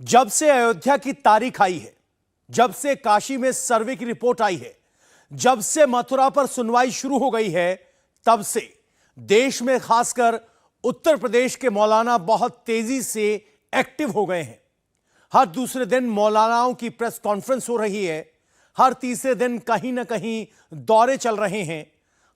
जब से अयोध्या की तारीख आई है, जब से काशी में सर्वे की रिपोर्ट आई है, जब से मथुरा पर सुनवाई शुरू हो गई है, तब से देश में खासकर उत्तर प्रदेश के मौलाना बहुत तेजी से एक्टिव हो गए हैं। हर दूसरे दिन मौलानाओं की प्रेस कॉन्फ्रेंस हो रही है, हर तीसरे दिन कहीं ना कहीं दौरे चल रहे हैं,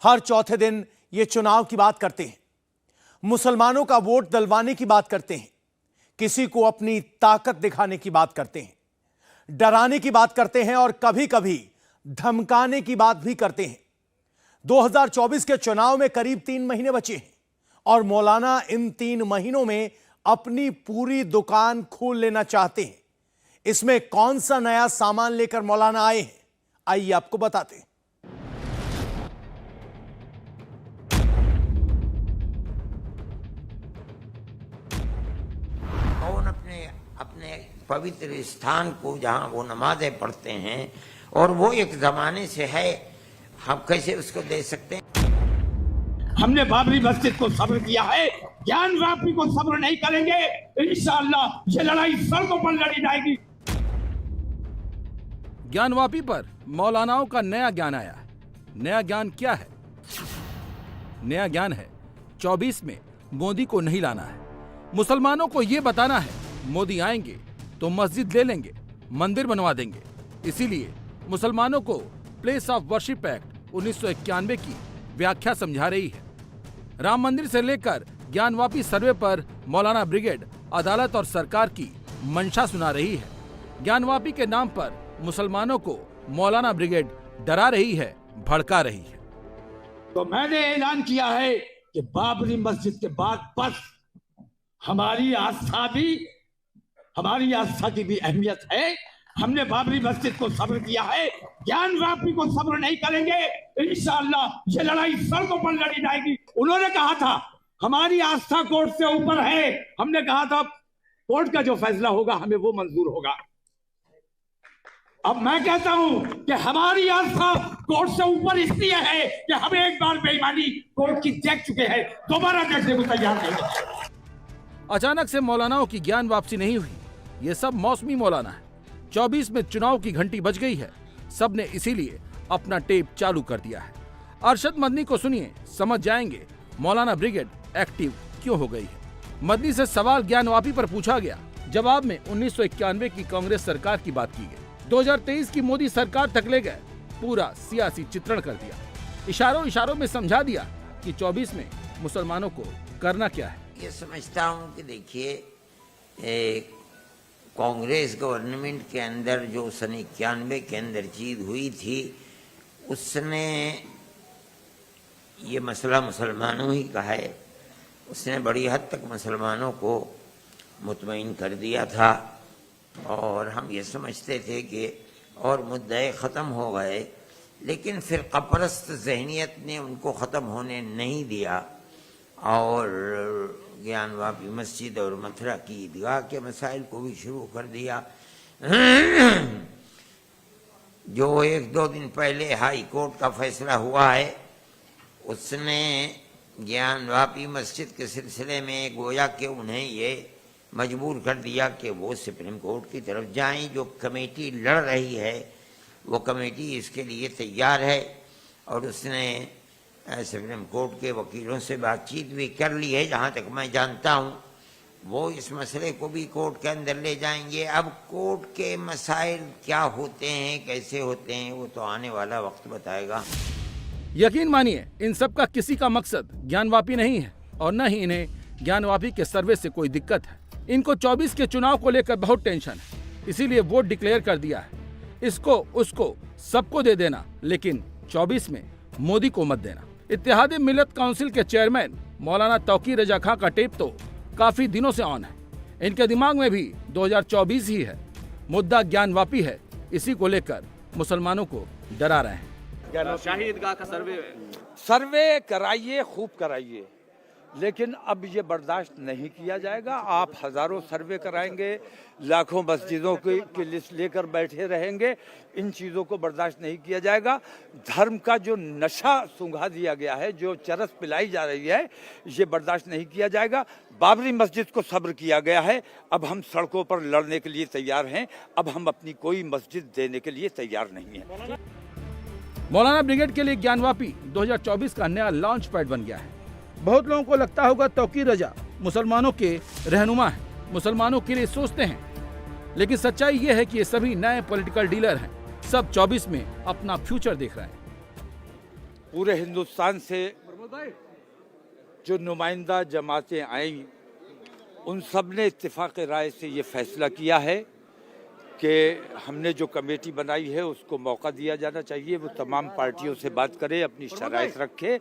हर चौथे दिन ये चुनाव की बात करते हैं, मुसलमानों का वोट दिलवाने की बात करते हैं, किसी को अपनी ताकत दिखाने की बात करते हैं, डराने की बात करते हैं और कभी कभी धमकाने की बात भी करते हैं। 2024 के चुनाव में करीब 3 महीने बचे हैं और मौलाना इन 3 महीनों में अपनी पूरी दुकान खोल लेना चाहते हैं। इसमें कौन सा नया सामान लेकर मौलाना आए हैं, आइए आपको बताते हैं। कौन अपने पवित्र स्थान को जहां वो नमाजें पढ़ते हैं और वो एक जमाने से है, हम कैसे उसको दे सकते हैं। हमने बाबरी मस्जिद को सब्र किया है, ज्ञान वापी को सब्र नहीं करेंगे। इंशाअल्लाह ये लड़ाई सड़कों पर लड़ी जाएगी। ज्ञानवापी पर मौलानाओं का नया ज्ञान आया है। नया ज्ञान क्या है? नया ज्ञान है 24 में मोदी को नहीं लाना है। मुसलमानों को यह बताना है मोदी आएंगे तो मस्जिद ले लेंगे, मंदिर बनवा देंगे। इसीलिए मुसलमानों को प्लेस ऑफ वर्शिप एक्ट 1991 की व्याख्या समझा रही है। राम मंदिर से लेकर ज्ञानवापी सर्वे पर मौलाना ब्रिगेड अदालत और सरकार की मंशा सुना रही है। ज्ञानवापी के नाम पर मुसलमानों को मौलाना ब्रिगेड डरा रही है, भड़का रही है। तो मैंने ऐलान किया है कि बाबरी मस्जिद के बाद बस हमारी आस्था की भी अहमियत है। हमने बाबरी मस्जिद को सब्र किया है, ज्ञान वापी को सब्र नहीं करेंगे। इंशाअल्लाह ये लड़ाई सड़कों पर लड़ी जाएगी। उन्होंने कहा था हमारी आस्था कोर्ट से ऊपर है, हमने कहा था कोर्ट का जो फैसला होगा हमें वो मंजूर होगा। अब मैं कहता हूं कि हमारी आस्था कोर्ट से ऊपर इसलिए है कि हमें एक बार बेईमानी कोर्ट की देख चुके हैं, दोबारा देखने को तैयार नहीं। अचानक से मौलानाओं की ज्ञान वापसी नहीं हुई, ये सब मौसमी मौलाना है। 24 में चुनाव की घंटी बज गई है, सबने इसीलिए अपना टेप चालू कर दिया है। अरशद मदनी को सुनिए, समझ जाएंगे मौलाना ब्रिगेड एक्टिव क्यों हो गई है। मदनी से सवाल ज्ञानवापी पर पूछा गया, जवाब में 1991 की कांग्रेस सरकार की बात की गई। 2023 की मोदी सरकार तक ले गए, पूरा सियासी चित्रण कर दिया, इशारों में समझा दिया कि 24 में मुसलमानों को करना क्या है। ये समझता हूँ कि देखिए, कांग्रेस गवर्नमेंट के अंदर जो सन 91 के अंदर चीज हुई थी, उसने ये मसला मुसलमानों ही का है। उसने बड़ी हद तक मुसलमानों को मुतमईन कर दिया था और हम ये समझते थे कि और मुद्दे ख़त्म हो गए, लेकिन फिर कपरस्त जहनीत ने उनको ख़त्म होने नहीं दिया और ज्ञानवापी मस्जिद और मथुरा की ईदगाह के मसाइल को भी शुरू कर दिया। जो 1-2 दिन पहले हाई कोर्ट का फैसला हुआ है, उसने ज्ञानवापी मस्जिद के सिलसिले में गोया कि उन्हें ये मजबूर कर दिया कि वो सुप्रीम कोर्ट की तरफ जाएं। जो कमेटी लड़ रही है वो कमेटी इसके लिए तैयार है और उसने सुप्रीम कोर्ट के वकीलों से बातचीत भी कर ली है। जहाँ तक मैं जानता हूँ वो इस मसले को भी कोर्ट के अंदर ले जाएंगे। अब कोर्ट के मसाइल क्या होते हैं, कैसे होते हैं, वो तो आने वाला वक्त बताएगा। यकीन मानिए, इन सब का किसी का मकसद ज्ञानवापी नहीं है और न ही इन्हें ज्ञानवापी के सर्वे से कोई दिक्कत है। इनको 24 के चुनाव को लेकर बहुत टेंशन है, इसीलिए वोट डिक्लेयर कर दिया है। इसको उसको सबको दे देना, लेकिन 24 में मोदी को मत देना। इत्तेहाद मिल्लत काउंसिल के चेयरमैन मौलाना तौकीर रजा खां का टेप तो काफी दिनों से ऑन है। इनके दिमाग में भी 2024 ही है। मुद्दा ज्ञानवापी है, इसी को लेकर मुसलमानों को डरा रहे हैं। शाही ईदगाह का सर्वे कराइए, खूब कराइए। लेकिन अब ये बर्दाश्त नहीं किया जाएगा। आप हज़ारों सर्वे कराएंगे, लाखों मस्जिदों की लिस्ट लेकर बैठे रहेंगे, इन चीज़ों को बर्दाश्त नहीं किया जाएगा। धर्म का जो नशा सूंघा दिया गया है, जो चरस पिलाई जा रही है, ये बर्दाश्त नहीं किया जाएगा। बाबरी मस्जिद को सब्र किया गया है, अब हम सड़कों पर लड़ने के लिए तैयार हैं। अब हम अपनी कोई मस्जिद देने के लिए तैयार नहीं हैं। मौलाना ब्रिगेड के लिए ज्ञानवापी 2024 का नया लॉन्च पैड बन गया है। बहुत लोगों को लगता होगा तौकीर रजा मुसलमानों के रहनुमा है, मुसलमानों के लिए सोचते हैं, लेकिन सच्चाई ये है कि ये सभी नए पॉलिटिकल डीलर हैं। सब 24 में अपना फ्यूचर देख रहे हैं। पूरे हिंदुस्तान से जो नुमाइंदा जमातें आई, उन सब ने इत्तेफाक राय से ये फैसला किया है कि हमने जो कमेटी बनाई है उसको मौका दिया जाना चाहिए। वो तमाम पार्टियों से बात करे, अपनी शराइत रखे,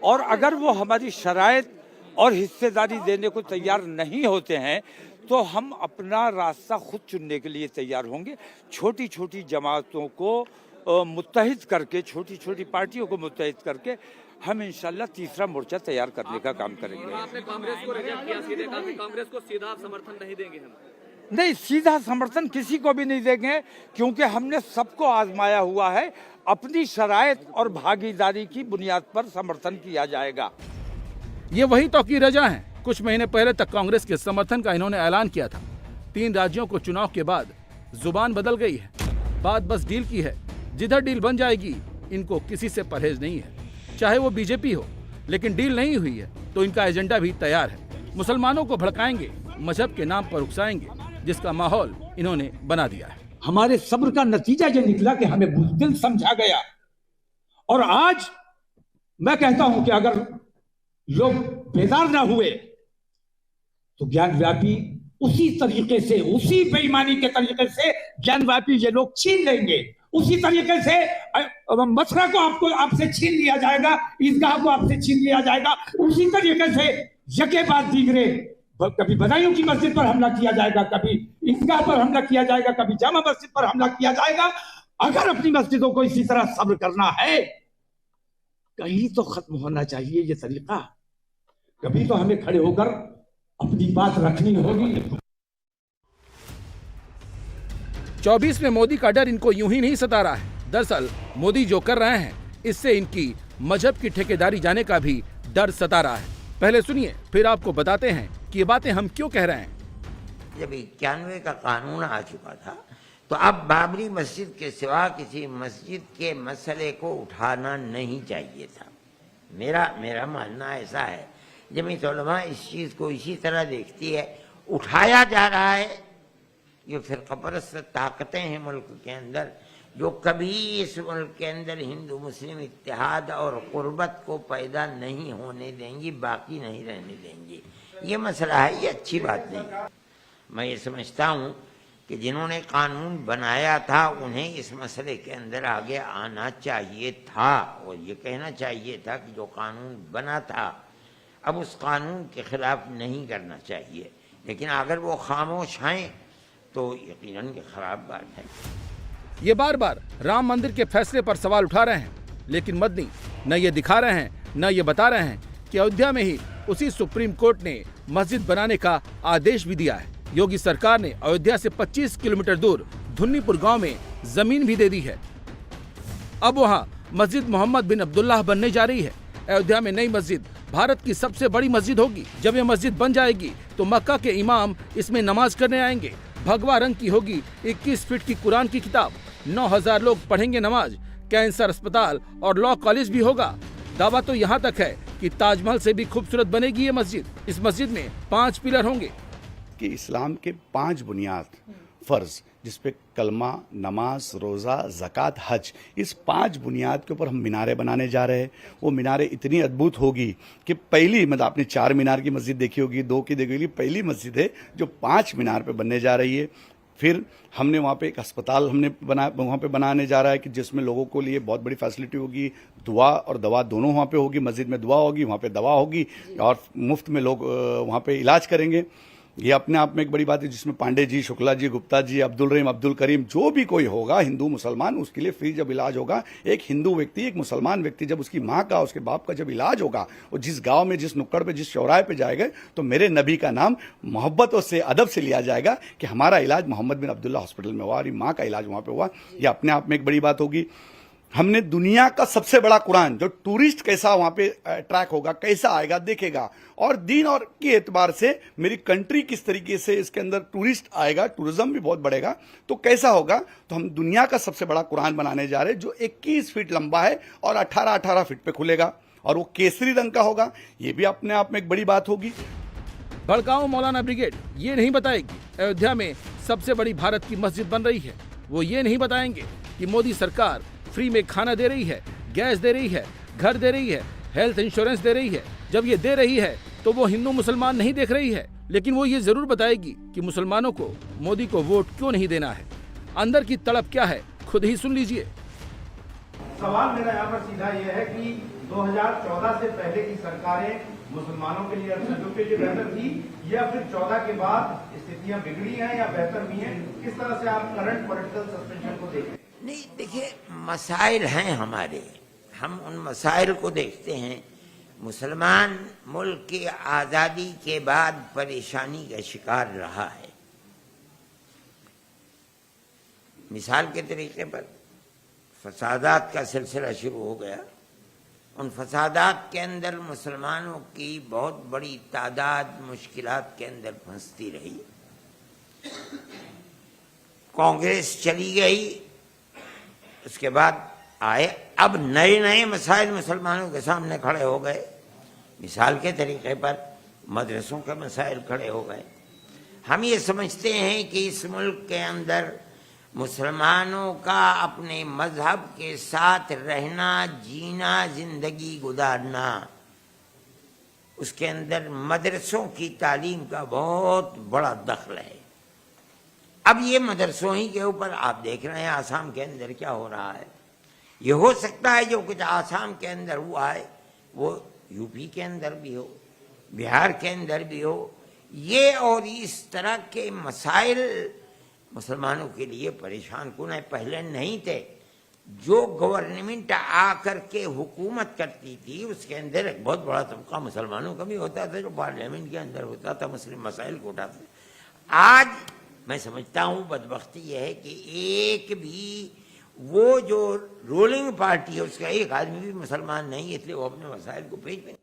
और अगर वो हमारी शराइत और हिस्सेदारी देने को तैयार नहीं होते हैं तो हम अपना रास्ता खुद चुनने के लिए तैयार होंगे। छोटी छोटी जमातों को मुत्तहिद करके, छोटी छोटी पार्टियों को मुत्तहिद करके हम इंशाल्लाह तीसरा मोर्चा तैयार करने का काम करेंगे। आपने कांग्रेस को रिजेक्ट किया, सीधे कहा कि कांग्रेस को सीधा समर्थन नहीं देंगे हम। नहीं, सीधा समर्थन किसी को भी नहीं देंगे, क्योंकि हमने सबको आजमाया हुआ है। अपनी शराइत और भागीदारी की बुनियाद पर समर्थन किया जाएगा। ये वही तौकीर रजा हैं। कुछ महीने पहले तक कांग्रेस के समर्थन का इन्होंने ऐलान किया था। 3 राज्यों को चुनाव के बाद जुबान बदल गई है। बात बस डील की है। जिधर डील बन जाएगी, इनको किसी से परहेज नहीं है, चाहे वो बीजेपी हो। लेकिन डील नहीं हुई है तो इनका एजेंडा भी तैयार है। मुसलमानों को भड़काएंगे, मजहब के नाम पर उकसाएंगे, जिसका माहौल इन्होंने बना दिया है। हमारे सब्र का नतीजा ये निकला कि हमें बुज़दिल समझा गया। और आज मैं कहता हूं कि अगर लोग बेदार ना हुए तो ज्ञानव्यापी उसी तरीके से, उसी बेईमानी के तरीके से ज्ञानव्यापी ये लोग छीन लेंगे। उसी तरीके से मथुरा को आपसे छीन लिया जाएगा, ईदगाह को आपसे छीन लिया जाएगा। उसी तरीके से यके बाद दीगरे, कभी बदायूं की मस्जिद पर हमला किया जाएगा, कभी ईदगाह पर हमला किया जाएगा, कभी जामा मस्जिद पर हमला किया जाएगा। अगर अपनी मस्जिदों को इसी तरह सब्र करना है, कहीं तो खत्म होना चाहिए ये तरीका। कभी तो हमें खड़े होकर अपनी बात रखनी होगी। 24 में मोदी का डर इनको यूं ही नहीं सता रहा है। दरअसल मोदी जो कर रहे हैं, इससे इनकी मजहब की ठेकेदारी जाने का भी डर सता रहा है। पहले सुनिए, फिर आपको बताते हैं कि ये बातें हम क्यों कह रहे हैं। जब 91 का कानून आ चुका था तो अब बाबरी मस्जिद के सिवा किसी मस्जिद के मसले को उठाना नहीं चाहिए था। मेरा मानना ऐसा है। जमीयत उलमा इस चीज़ को इसी तरह देखती है। उठाया जा रहा है, ये फिरकापरस्त ताकतें हैं मुल्क के अंदर, जो कभी इस मुल्क के अंदर हिंदू मुस्लिम इत्तेहाद और क़ुर्बत को पैदा नहीं होने देंगी, बाकी नहीं रहने देंगी। ये मसला है, ये अच्छी बात नहीं। मैं ये समझता हूँ कि जिन्होंने कानून बनाया था उन्हें इस मसले के अंदर आगे आना चाहिए था और ये कहना चाहिए था कि जो कानून बना था अब उस कानून के खिलाफ नहीं करना चाहिए। लेकिन अगर वो खामोश हैं तो यकीनन ये खराब बात है। ये बार बार राम मंदिर के फैसले पर सवाल उठा रहे हैं, लेकिन मदनी न ये दिखा रहे हैं, न ये बता रहे हैं कि अयोध्या में ही उसी सुप्रीम कोर्ट ने मस्जिद बनाने का आदेश भी दिया है। योगी सरकार ने अयोध्या से 25 किलोमीटर दूर धुन्नीपुर गांव में जमीन भी दे दी है। अब वहां मस्जिद मोहम्मद बिन अब्दुल्लाह बनने जा रही है। अयोध्या में नई मस्जिद भारत की सबसे बड़ी मस्जिद होगी। जब यह मस्जिद बन जाएगी तो मक्का के इमाम इसमें नमाज करने आएंगे। भगवा रंग की होगी 21 फीट की कुरान की किताब। 9000 लोग पढ़ेंगे नमाज। कैंसर अस्पताल और लॉ कॉलेज भी होगा। दावा तो यहाँ तक है कि ताजमहल से भी खूबसूरत बनेगी ये मस्जिद। इस मस्जिद में 5 पिलर होंगे कि इस्लाम के 5 बुनियाद फ़र्ज, जिसपे कलमा, नमाज, रोज़ा, ज़कात, हज, इस 5 बुनियाद के ऊपर हम मीनारें बनाने जा रहे हैं। वो मीनारें इतनी अद्भुत होगी कि पहली, मतलब आपने 4 मीनार की मस्जिद देखी होगी, 2 की देखी होगी, पहली मस्जिद है जो 5 मीनार पे बनने जा रही है। फिर हमने वहाँ पे एक अस्पताल वहाँ पे बनाने जा रहा है कि जिसमें लोगों को लिए बहुत बड़ी फैसिलिटी होगी। दुआ और दवा दोनों वहाँ पे होगी। मस्जिद में दुआ होगी, वहाँ पे दवा होगी और मुफ्त में लोग वहाँ पे इलाज करेंगे। ये अपने आप में एक बड़ी बात है, जिसमें पांडे जी, शुक्ला जी, गुप्ता जी, अब्दुल रहीम, अब्दुल करीम, जो भी कोई होगा हिंदू मुसलमान, उसके लिए फ्री जब इलाज होगा, एक हिंदू व्यक्ति, एक मुसलमान व्यक्ति जब उसकी माँ का, उसके बाप का जब इलाज होगा, और जिस गांव में, जिस नुक्कड़ पे, जिस चौराहे पे जाएगा, तो मेरे नबी का नाम मोहब्बत और से अदब से लिया जाएगा कि हमारा इलाज मोहम्मद बिन अब्दुल्ला हॉस्पिटल में हुआ और माँ का इलाज वहां पे हुआ। ये अपने आप में एक बड़ी बात होगी। हमने दुनिया का सबसे बड़ा कुरान, जो टूरिस्ट कैसा वहां पे अट्रैक्ट होगा, कैसा आएगा, देखेगा, और दिन और के एतबार से मेरी कंट्री किस तरीके से इसके अंदर टूरिस्ट आएगा, टूरिज्म भी बहुत बढ़ेगा, तो कैसा होगा, तो हम दुनिया का सबसे बड़ा कुरान बनाने जा रहे हैं, जो 21 फीट लंबा है और 18-18 फीट पे खुलेगा, और वो केसरी रंग का होगा। ये भी अपने आप में एक बड़ी बात होगी। बड़गांव मौलाना ब्रिगेड ये नहीं बताएगी अयोध्या में सबसे बड़ी भारत की मस्जिद बन रही है। वो ये नहीं बताएंगे कि मोदी सरकार फ्री में खाना दे रही है, गैस दे रही है, घर दे रही है, हेल्थ इंश्योरेंस दे रही है। जब ये दे रही है तो वो हिंदू मुसलमान नहीं देख रही है, लेकिन वो ये जरूर बताएगी कि मुसलमानों को मोदी को वोट क्यों नहीं देना है। अंदर की तड़प क्या है, खुद ही सुन लीजिए। सवाल मेरा यहाँ पर सीधा यह है कि 2014 से पहले की सरकारें मुसलमानों के लिए, अल्पसंख्यकों के लिए बेहतर थी, या फिर 14 के बाद स्थितियां बिगड़ी हैं या बेहतर हुई हैं? किस तरह से आप करंट पॉलिटिकल सस्पेंशन को देखें? नहीं, देखिए, मसाइल हैं हमारे, हम उन मसाइल को देखते हैं। मुसलमान मुल्क की आज़ादी के बाद परेशानी का शिकार रहा है। मिसाल के तरीके पर फसादात का सिलसिला शुरू हो गया। उन फसादात के अंदर मुसलमानों की बहुत बड़ी तादाद मुश्किलात के अंदर फंसती रही। कांग्रेस चली गई, उसके बाद आए, अब नए नए मसाइल मुसलमानों के सामने खड़े हो गए। मिसाल के तरीके पर मदरसों के मसाइल खड़े हो गए। हम ये समझते हैं कि इस मुल्क के अंदर मुसलमानों का अपने मजहब के साथ रहना, जीना, जिंदगी गुजारना, उसके अंदर मदरसों की तालीम का बहुत बड़ा दखल है। अब ये मदरसों ही के ऊपर आप देख रहे हैं आसाम के अंदर क्या हो रहा है। ये हो सकता है जो कुछ आसाम के अंदर हुआ है वो यूपी के अंदर भी हो, बिहार के अंदर भी हो। ये और इस तरह के मसाइल मुसलमानों के लिए परेशान कुन है, पहले नहीं थे। जो गवर्नमेंट आकर के हुकूमत करती थी उसके अंदर एक बहुत बड़ा तबका मुसलमानों का भी होता था, जो पार्लियामेंट के अंदर होता था, मुस्लिम मसाइल को उठाते। आज मैं समझता हूँ बदबख्ती यह है कि एक भी वो जो रूलिंग पार्टी है उसका एक आदमी भी मुसलमान नहीं है, इसलिए वो अपने मसाइल को पेश नहीं।